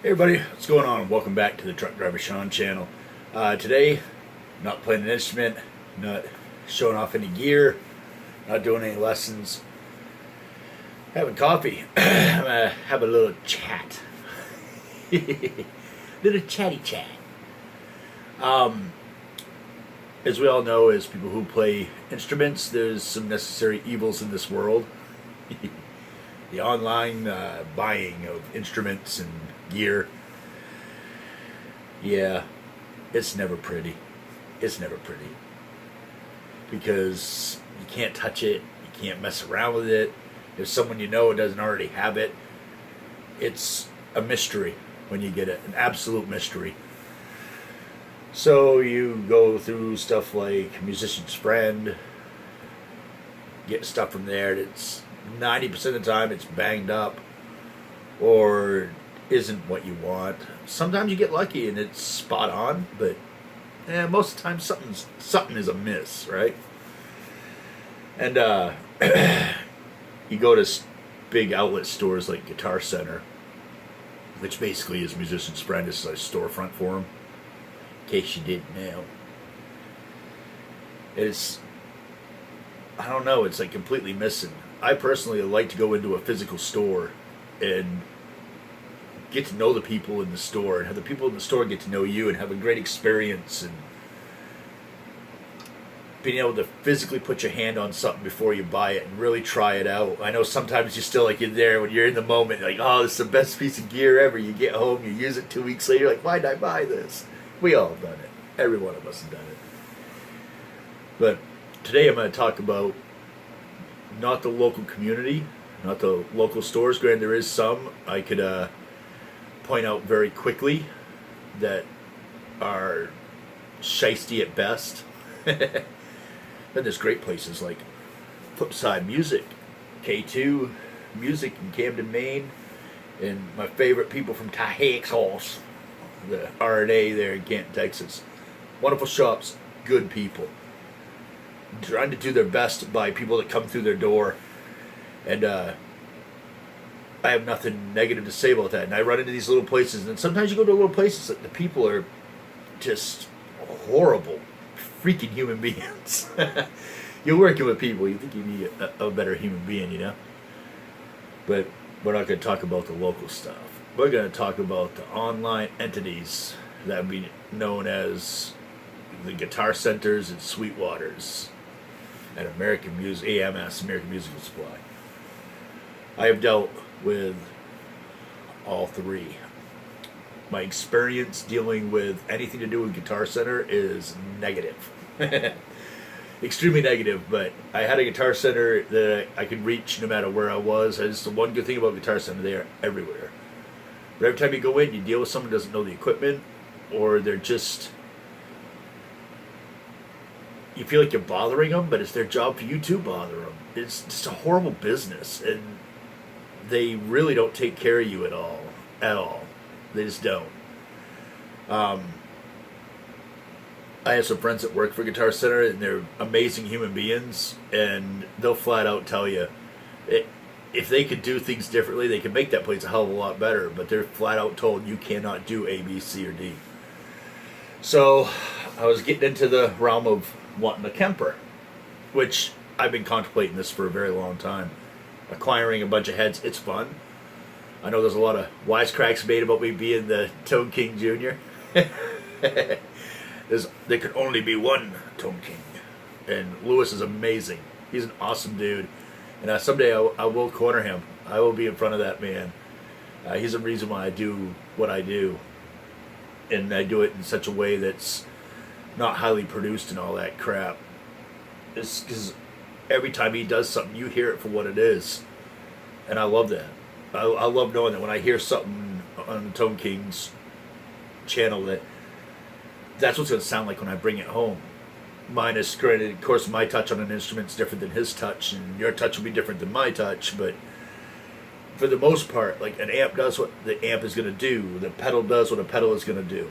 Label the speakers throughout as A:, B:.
A: Hey everybody, what's going on? Welcome back to the Truck Driver Sean channel. Today, not playing an instrument, not showing off any gear, not doing any lessons, having coffee. I'm gonna have a little chat. Little chatty chat. As we all know, as people who play instruments, there's some necessary evils in this world. The online buying of instruments and gear. Yeah, it's never pretty. It's never pretty. Because you can't touch it, you can't mess around with it. If someone you know doesn't already have it, it's a mystery when you get it, an absolute mystery. So you go through stuff like Musician's Friend, get stuff from there that's 90% of the time it's banged up or isn't what you want. Sometimes you get lucky and it's spot on, but most of the time something is amiss, right? And you go to big outlet stores like Guitar Center, which basically is Musician's Friend. This is a storefront for them, in case you didn't know. I don't know, it's like completely missing. I personally like to go into a physical store and get to know the people in the store and have the people in the store get to know you and have a great experience and being able to physically put your hand on something before you buy it and really try it out. I know sometimes you still like in there when you're in the moment, like, oh, this is the best piece of gear ever. You get home, you use it 2 weeks later, you're like, why did I buy this? We all have done it. Every one of us have done it. But today I'm going to talk about not the local community, not the local stores. Granted, there is some I could point out very quickly that are shisty at best. Then there's great places like Flipside Music, K2 Music in Camden, Maine, and my favorite people from Texas, the R&A there in Canton, Texas. Wonderful shops, good people. Trying to do their best by people that come through their door, and I have nothing negative to say about that. And I run into these little places, and sometimes you go to little places that the people are just horrible, freaking human beings. You're working with people, you think you'd be a better human being, you know? But we're not going to talk about the local stuff. We're going to talk about the online entities that would be known as the Guitar Centers and Sweetwaters and American Music, AMS, American Musical Supply. I have dealt with all three. My experience dealing with anything to do with Guitar Center is negative. Extremely negative, but I had a Guitar Center that I could reach no matter where I was. That's the one good thing about Guitar Center, they are everywhere. But every time you go in, you deal with someone who doesn't know the equipment, or they're just... You feel like you're bothering them, but it's their job for you to bother them. It's just a horrible business, and they really don't take care of you at all. At all. They just don't. I have some friends that work for Guitar Center, and they're amazing human beings, and they'll flat out tell you, if they could do things differently, they could make that place a hell of a lot better, but they're flat out told you cannot do A, B, C, or D. So I was getting into the realm of wanting a Kemper, which I've been contemplating this for a very long time. Acquiring a bunch of heads, it's fun. I know there's a lot of wisecracks made about me being the Tone King Jr. There could only be one Tone King, and Lewis is amazing. He's an awesome dude, and someday I will corner him. I will be in front of that man. He's the reason why I do what I do, and I do it in such a way that's not highly produced and all that crap. It's because every time he does something, you hear it for what it is, and I love that. I love knowing that when I hear something on the Tone King's channel, that's what's going to sound like when I bring it home. Minus, granted, of course, my touch on an instrument is different than his touch, and your touch will be different than my touch, but for the most part, like, an amp does what the amp is going to do, the pedal does what a pedal is going to do.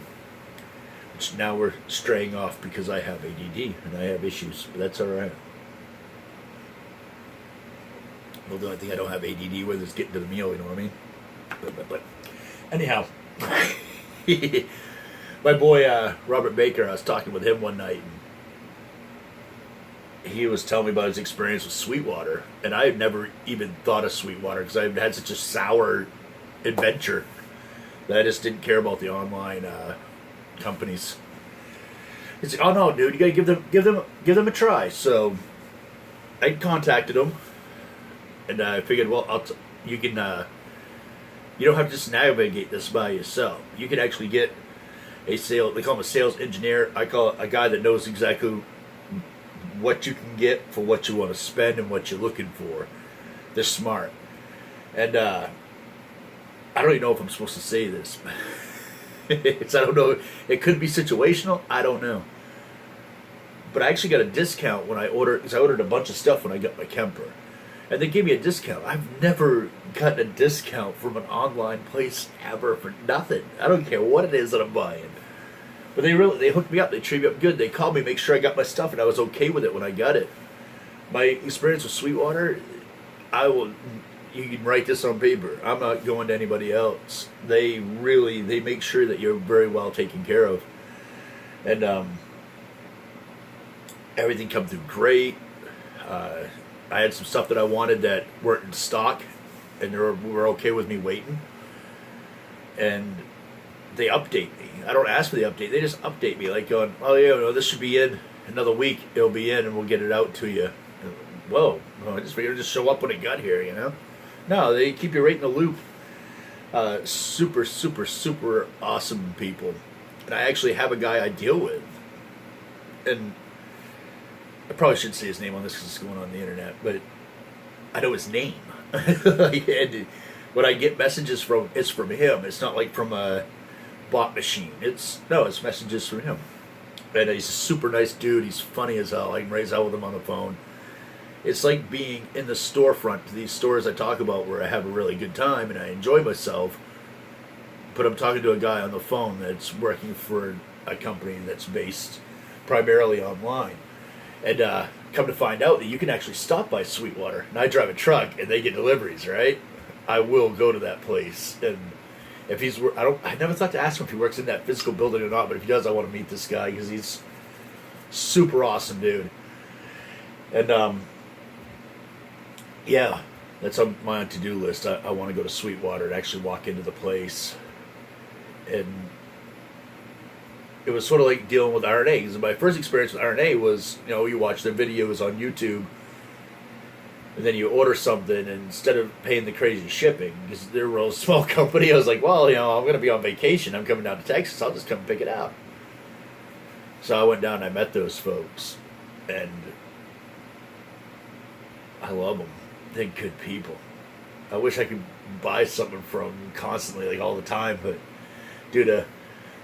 A: Which now we're straying off because I have ADD and I have issues, but that's alright. Well, the only thing I don't have ADD with is getting to the meal, you know what I mean? But anyhow, My boy Robert Baker, I was talking with him one night, and he was telling me about his experience with Sweetwater, and I had never even thought of Sweetwater because I had such a sour adventure that I just didn't care about the online companies. He's like, "Oh no, dude, you gotta give them a try." So I contacted him, and I figured, well, you can. You don't have to just navigate this by yourself. You can actually get they call him a sales engineer. I call it a guy that knows exactly what you can get for what you want to spend and what you're looking for. They're smart. And I don't even know if I'm supposed to say this. I don't know. It could be situational. I don't know. But I actually got a discount when I ordered, because I ordered a bunch of stuff when I got my Kemper. And they gave me a discount. I've never gotten a discount from an online place ever for nothing. I don't care what it is that I'm buying. But they hooked me up. They treated me up good. They called me, make sure I got my stuff, and I was okay with it when I got it. My experience with Sweetwater, you can write this on paper. I'm not going to anybody else. They make sure that you're very well taken care of. And everything come through great. I had some stuff that I wanted that weren't in stock, and they were okay with me waiting. And they update me. I don't ask for the update. They just update me, like going, "Oh yeah, no, this should be in another week. It'll be in, and we'll get it out to you." And, whoa! I just figured it'd just show up when it got here, you know? No, they keep you right in the loop. Super, super, super awesome people. And I actually have a guy I deal with, and I probably shouldn't say his name on this because it's going on the internet, but I know his name. And when I get messages from, it's from him. It's not like from a bot machine. It's messages from him. And he's a super nice dude. He's funny as hell. I can raise out with him on the phone. It's like being in the storefront to these stores I talk about where I have a really good time and I enjoy myself. But I'm talking to a guy on the phone that's working for a company that's based primarily online. And come to find out that you can actually stop by Sweetwater. And I drive a truck, and they get deliveries, right? I will go to that place, and if I never thought to ask him if he works in that physical building or not. But if he does, I want to meet this guy because he's super awesome, dude. And yeah, that's on my to-do list. I want to go to Sweetwater and actually walk into the place, and it was sort of like dealing with RNA. Because my first experience with RNA was, you watch their videos on YouTube, and then you order something, and instead of paying the crazy shipping, because they're a real small company, I was like, well, I'm going to be on vacation. I'm coming down to Texas. I'll just come pick it up. So I went down and I met those folks, and I love them. They're good people. I wish I could buy something from them constantly, like all the time, but due to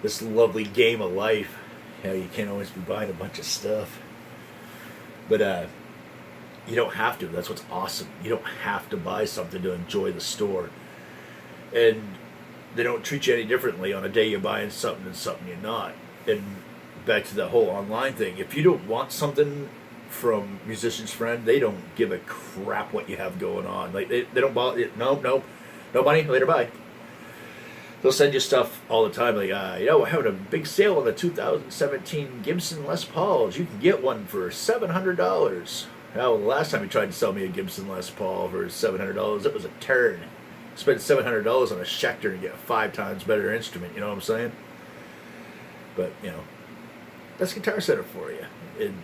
A: this lovely game of life, you can't always be buying a bunch of stuff. But you don't have to. That's what's awesome. You don't have to buy something to enjoy the store. And they don't treat you any differently on a day you're buying something and something you're not. And back to the whole online thing, if you don't want something from Musician's Friend, they don't give a crap what you have going on. Like they don't bother. No money, later, bye. They'll send you stuff all the time, like, we're having a big sale on the 2017 Gibson Les Pauls. You can get one for $700. Well, the last time he tried to sell me a Gibson Les Paul for $700, it was a turn. Spend $700 on a Schecter and get a 5 times better instrument, you know what I'm saying? But, that's Guitar Center for you. And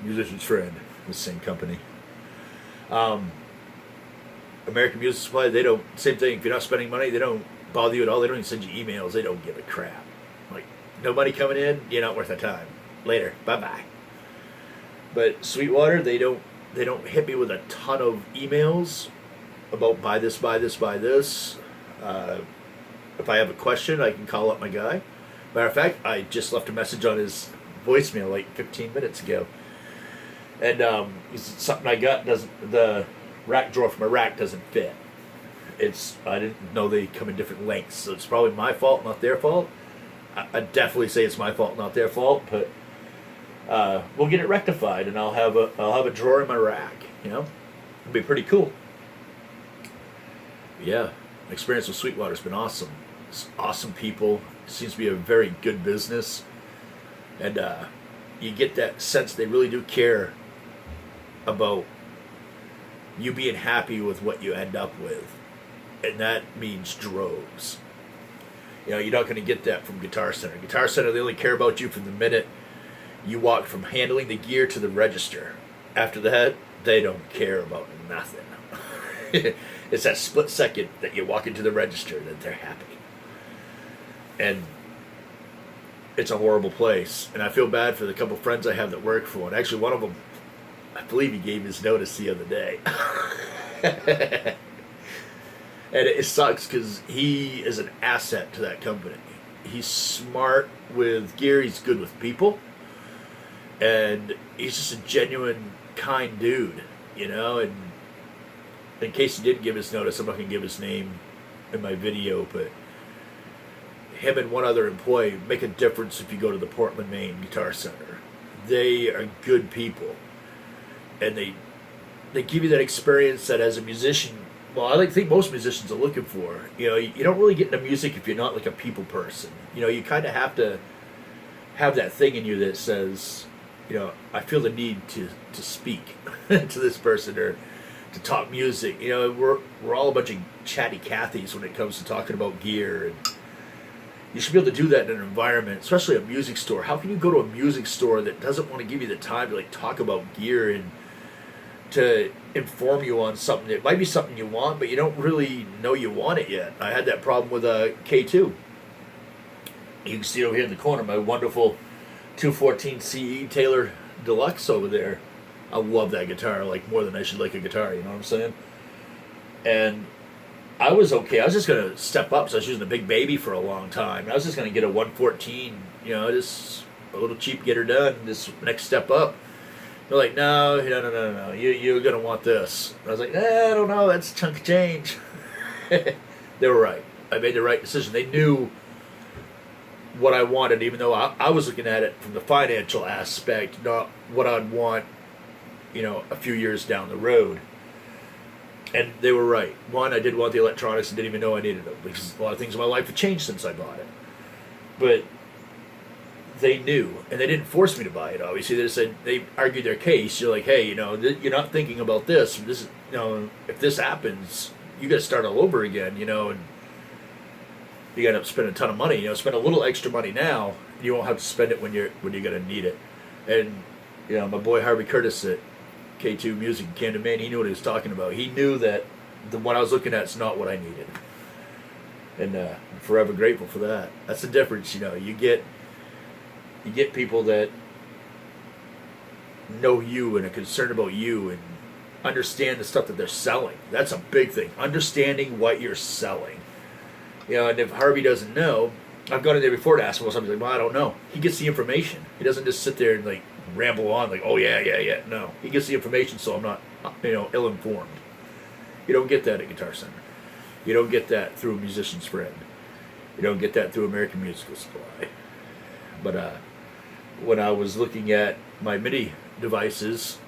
A: Musician's Friend, the same company. American Music Supply, they don't, same thing, if you're not spending money, they don't bother you at all. They don't even send you emails. They don't give a crap. Like, no money coming in, you're not worth the time. Later, bye-bye. But Sweetwater, they don't hit me with a ton of emails about buy this, buy this, buy this. If I have a question, I can call up my guy. Matter of fact, I just left a message on his voicemail like 15 minutes ago. And it's something I got the rack drawer for my rack doesn't fit. I didn't know they come in different lengths, so it's probably my fault, not their fault. I definitely say it's my fault, not their fault, but we'll get it rectified, and I'll have a drawer in my rack. It'll be pretty cool. Yeah, experience with Sweetwater's been awesome. awesome people. It seems to be a very good business, and you get that sense they really do care about you being happy with what you end up with, and that means droves. You know, you're not going to get that from Guitar Center. Guitar Center, they only care about you from the minute you walk from handling the gear to the register. After that, they don't care about nothing. It's that split second that you walk into the register that they're happy. And it's a horrible place. And I feel bad for the couple friends I have that work for it. Actually, one of them, I believe he gave his notice the other day. And it sucks because he is an asset to that company. He's smart with gear. He's good with people. And he's just a genuine, kind dude, you know? And in case he didn't give his notice, I'm not going to give his name in my video, but him and one other employee make a difference if you go to the Portland, Maine Guitar Center. They are good people. And they give you that experience that as a musician, well, I think most musicians are looking for. You know, you don't really get into music if you're not like a people person. You know, you kind of have to have that thing in you that says, you know, I feel the need to speak to this person or to talk music. You know, we're all a bunch of chatty Cathys when it comes to talking about gear, and you should be able to do that in an environment, especially a music store. How can you go to a music store that doesn't want to give you the time to like talk about gear and to inform you on something? It might be something you want, but you don't really know you want it yet. I had that problem with a K2. You can see it over here in the corner, my wonderful 214 CE Taylor Deluxe over there. I love that guitar, like more than I should like a guitar, you know what I'm saying? And I was okay. I was just going to step up, so I was using a big baby for a long time. I was just going to get a 114, you know, just a little cheap, get her done, this next step up. They're like, no, you're going to want this. And I was like, I don't know, that's a chunk of change. They were right. I made the right decision. They knew what I wanted, even though I was looking at it from the financial aspect, not what I'd want, you know, a few years down the road. And they were right. One, I did want the electronics and didn't even know I needed them because a lot of things in my life have changed since I bought it. But they knew, and they didn't force me to buy it. Obviously, they just said, they argued their case. You're like, hey, you know, you're not thinking about this. This, you know, if this happens, you got to start all over again. You know, and you got to spend a ton of money. You know, spend a little extra money now. You won't have to spend it when you're gonna need it. And you know, my boy Harvey Curtis at K2 Music in Camden, Maine, he knew what he was talking about. He knew that the one I was looking at is not what I needed. And I'm forever grateful for that. That's the difference, you know. You get people that know you and are concerned about you and understand the stuff that they're selling. That's a big thing. Understanding what you're selling. You know, and if Harvey doesn't know, I've gone in there before to ask him about something. He's like, well, I don't know. He gets the information. He doesn't just sit there and like ramble on like, oh yeah. No, he gets the information, so I'm not, you know, ill-informed. You don't get that at Guitar Center. You don't get that through a musician's friend. You don't get that through American Musical Supply. But when I was looking at my MIDI devices,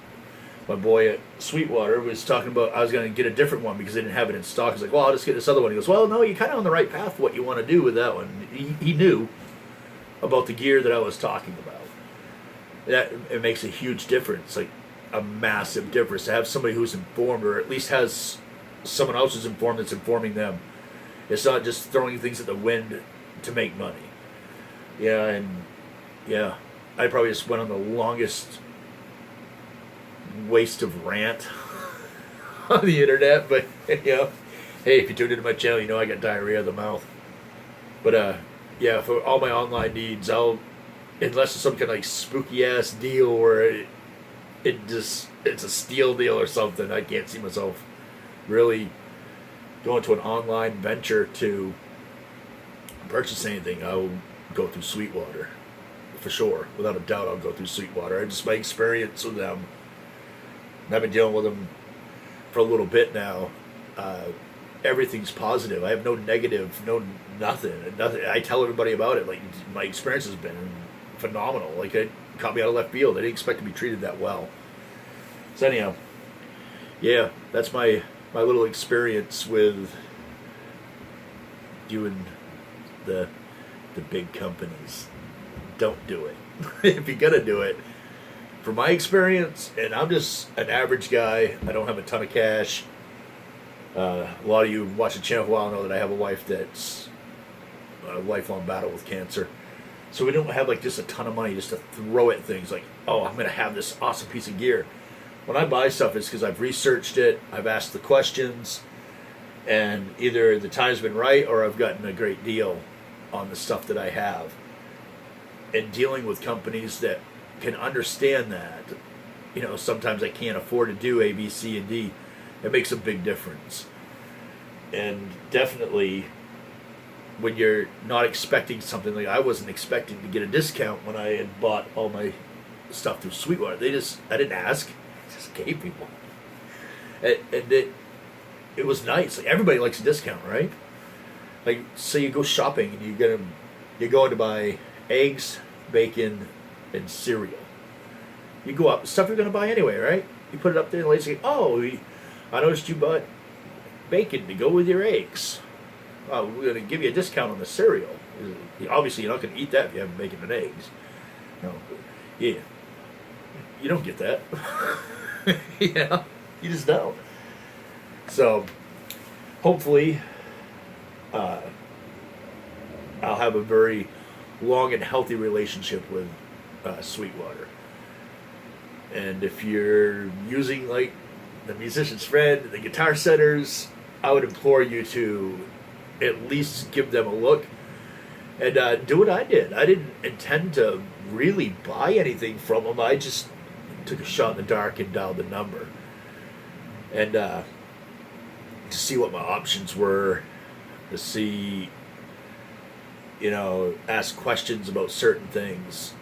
A: my boy at Sweetwater was talking about I was going to get a different one because they didn't have it in stock. He's like, well, I'll just get this other one. He goes, well, no, you're kind of on the right path for what you want to do with that one. He knew about the gear that I was talking about. That it makes a huge difference, like a massive difference to have somebody who's informed, or at least has someone else who's informed that's informing them. It's not just throwing things at the wind to make money. Yeah, and yeah, I probably just went on the longest waste of rant on the internet, but you know, hey, if you tuned into my channel, you know I got diarrhea of the mouth. But yeah, for all my online needs, unless it's some kind of like spooky ass deal where it's a steal deal or something, I can't see myself really going to an online venture to purchase anything. I'll go through Sweetwater for sure, without a doubt. I'll go through Sweetwater. Just my experience with them, and I've been dealing with them for a little bit now. Everything's positive. I have no negative, nothing. I tell everybody about it. Like, my experience has been phenomenal. Like, it caught me out of left field. I didn't expect to be treated that well. So anyhow, yeah, that's my little experience with doing the big companies. Don't do it. If you're gonna do it, from my experience, and I'm just an average guy. I don't have a ton of cash. A lot of you who watch the channel for a while know that I have a wife that's a lifelong battle with cancer. So we don't have like just a ton of money just to throw at things like, oh, I'm going to have this awesome piece of gear. When I buy stuff, it's because I've researched it, I've asked the questions, and either the time's been right or I've gotten a great deal on the stuff that I have. And dealing with companies that can understand that, you know, sometimes I can't afford to do A, B, C, and D. It makes a big difference. And definitely when you're not expecting something, like I wasn't expecting to get a discount when I had bought all my stuff through Sweetwater. I didn't ask, I just gave people. And it was nice. Like everybody likes a discount, right? Like say you go shopping and you're going to buy eggs, bacon, and cereal. You go up, stuff you're going to buy anyway, right? You put it up there and the lady's like, oh, I noticed you bought bacon to go with your eggs. We're going to give you a discount on the cereal. Obviously, you're not going to eat that if you have bacon and eggs. No, yeah, you don't get that. Yeah, you just don't. So, hopefully, I'll have a very long and healthy relationship with Sweetwater. And if you're using like the musician's friend, the guitar setters, I would implore you to at least give them a look and do what I did. I didn't intend to really buy anything from them. I just took a shot in the dark and dialed the number. And to see what my options were, to see, you know, ask questions about certain things.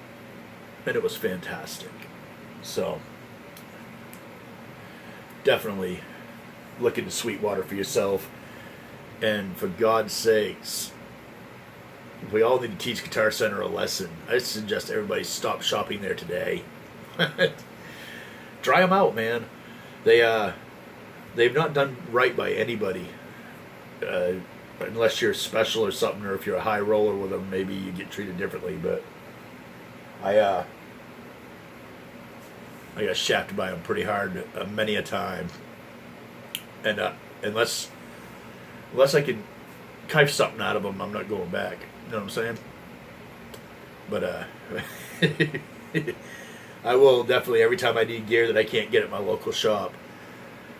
A: And it was fantastic. So, definitely look into Sweetwater for yourself. And for God's sakes, we all need to teach Guitar Center a lesson. I suggest everybody stop shopping there today. Try them out, man. They've not done right by anybody. Unless you're special or something, or if you're a high roller with them, maybe you get treated differently. But I got shafted by them pretty hard many a time. And unless I can knife something out of them, I'm not going back. You know what I'm saying? But I will definitely, every time I need gear that I can't get at my local shop,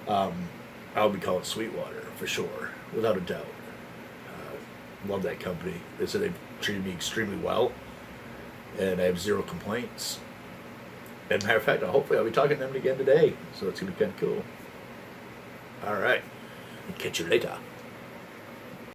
A: I'll be calling Sweetwater for sure, without a doubt. Love that company. They said they've treated me extremely well, and I have zero complaints. And matter of fact, hopefully I'll be talking to them again today, so it's going to be kind of cool. All right. Catch you later.